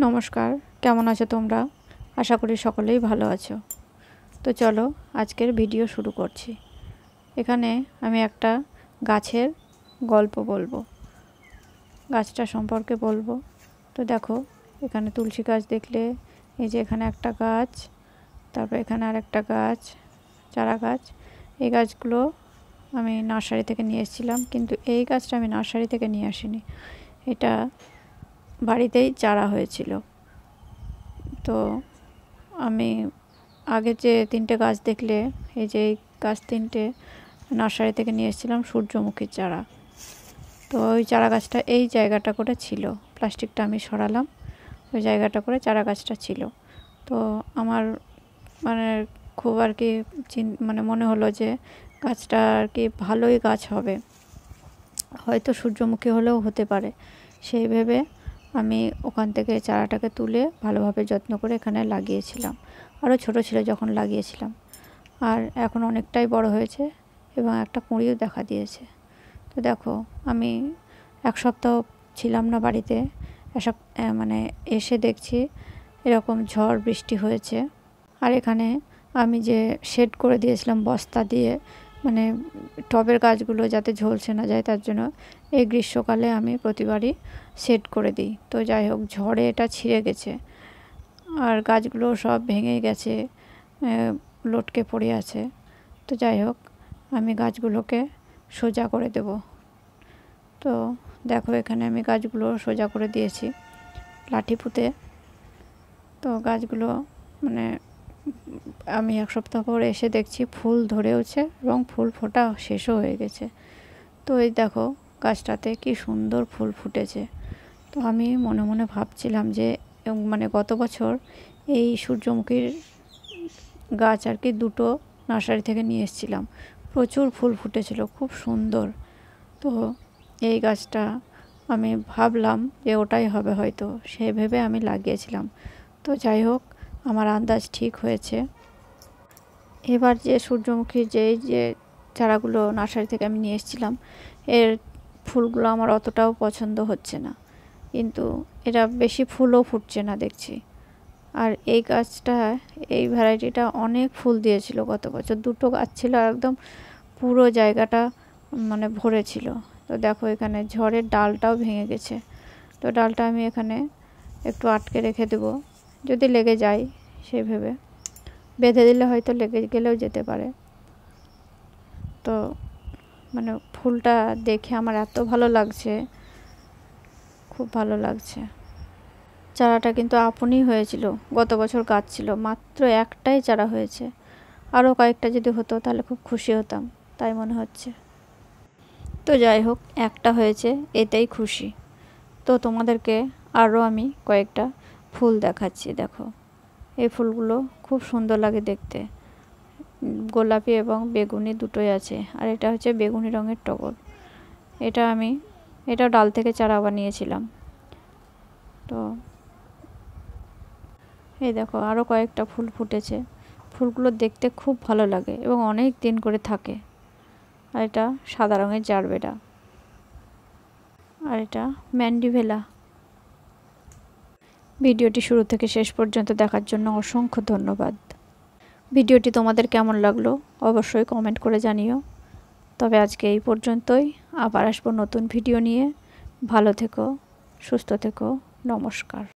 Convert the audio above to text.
নমস্কার, কেমন আছো তোমরা? আশা করি সকলেই ভালো আছো। তো চলো আজকের ভিডিও শুরু করছি। এখানে আমি একটা গাছের গল্প বলবো, গাছটা সম্পর্কে বলবো। তো দেখো, এখানে তুলসী গাছ দেখলে, এই যে এখানে একটা গাছ, তারপর এখানে আরেকটা গাছ, চারা গাছ। এই গাছগুলো আমি নার্সারি থেকে নিয়ে এসেছিলাম, কিন্তু এই গাছটা আমি নার্সারি থেকে নিয়ে আসিনি, এটা বাড়িতেই চারা হয়েছিল। তো আমি আগে যে তিনটে গাছ দেখলে, এই যে এই গাছ তিনটে নার্সারি থেকে নিয়ে এসেছিলাম সূর্যমুখীর চারা। তো ওই চারা গাছটা এই জায়গাটা করে ছিল, প্লাস্টিকটা আমি সরালাম, ওই জায়গাটা করে চারা গাছটা ছিল। তো আমার মানে খুব আর কি মনে হলো যে গাছটা আর কি ভালোই গাছ হবে, হয়তো সূর্যমুখী হলেও হতে পারে। সেই ভেবে আমি ওখান থেকে চারাটাকে তুলে ভালোভাবে যত্ন করে এখানে লাগিয়েছিলাম। আরও ছোট ছিল যখন লাগিয়েছিলাম, আর এখন অনেকটাই বড় হয়েছে এবং একটা কুঁড়িও দেখা দিয়েছে। তো দেখো, আমি এক সপ্তাহ ছিলাম না বাড়িতে, এসে দেখছি এরকম ঝড় বৃষ্টি হয়েছে। আর এখানে আমি যে শেড করে দিয়েছিলাম বস্তা দিয়ে, মানে টবের গাছগুলো যাতে ঝলসে না যায় তার জন্য এই গ্রীষ্মকালে আমি প্রতিবারই শেড করে দিই। তো যাই হোক, ঝড়ে এটা ছিঁড়ে গেছে আর গাছগুলো সব ভেঙে গেছে, লটকে পড়ে আছে। তো যাই হোক, আমি গাছগুলোকে সোজা করে দেব। তো দেখো, এখানে আমি গাছগুলো সোজা করে দিয়েছি লাঠি পুঁতে। তো গাছগুলো আমি এক সপ্তাহ পর এসে দেখছি ফুল ধরেওছে এবং ফুল ফোটা শেষও হয়ে গেছে। তো এই দেখো, গাছটাতে কি সুন্দর ফুল ফুটেছে। তো আমি মনে মনে ভাবছিলাম যে গত বছর এই সূর্যমুখীর গাছ আর কি দুটো নার্সারি থেকে নিয়ে এসেছিলাম, প্রচুর ফুল ফুটেছিল, খুব সুন্দর। তো এই গাছটা আমি ভাবলাম যে ওটাই হবে হয়তো, সেই ভেবে আমি লাগিয়েছিলাম। তো যাই হোক, আমার আন্দাজ ঠিক হয়েছে। এবার যে সূর্যমুখীর যে চারাগুলো নার্সারি থেকে আমি নিয়ে এসেছিলাম, এর ফুলগুলো আমার অতটাও পছন্দ হচ্ছে না, কিন্তু এটা বেশি ফুলও ফুটছে না দেখছি। আর এই গাছটা, এই ভ্যারাইটিটা অনেক ফুল দিয়েছিল গত বছর, দুটো গাছ ছিল, একদম পুরো জায়গাটা ভরে ছিল। তো দেখো, এখানে ঝড়ের ডালটাও ভেঙে গেছে। তো ডালটা আমি এখানে একটু আটকে রেখে দেবো, যদি লেগে যায় সেই ভেবে। বেঁধে দিলে হয়তো লেগে গেলেও যেতে পারে। তো ফুলটা দেখে আমার এত ভালো লাগছে, খুব ভালো লাগছে। চারাটা কিন্তু আপনই হয়েছিল, গত বছর গাছ ছিল, মাত্র একটাই চারা হয়েছে। আরও কয়েকটা যদি হতো তাহলে খুব খুশি হতাম, তাই মনে হচ্ছে। তো যাই হোক, একটা হয়েছে, এতেই খুশি। তো তোমাদেরকে আরও আমি কয়েকটা ফুল দেখাচ্ছি। দেখো, এই ফুলগুলো খুব সুন্দর লাগে দেখতে, গোলাপি এবং বেগুনি দুটোই আছে। আর এটা হচ্ছে বেগুনি রঙের টগর। এটা ডাল থেকে চারা বানিয়েছিলাম। তো এই দেখো, আরও কয়েকটা ফুল ফুটেছে। ফুলগুলো দেখতে খুব ভালো লাগে এবং অনেক দিন করে থাকে। আর এটা সাদা রঙের জারবেরা, আর এটা ম্যান্ডিভেলা। ভিডিওটি শুরু থেকে শেষ পর্যন্ত দেখার জন্য অসংখ্য ধন্যবাদ। ভিডিওটি তোমাদের কেমন লাগলো অবশ্যই কমেন্ট করে জানিও। তবে আজকে এই পর্যন্তই, আবার আসবো নতুন ভিডিও নিয়ে। ভালো থেকো, সুস্থ থেকো, নমস্কার।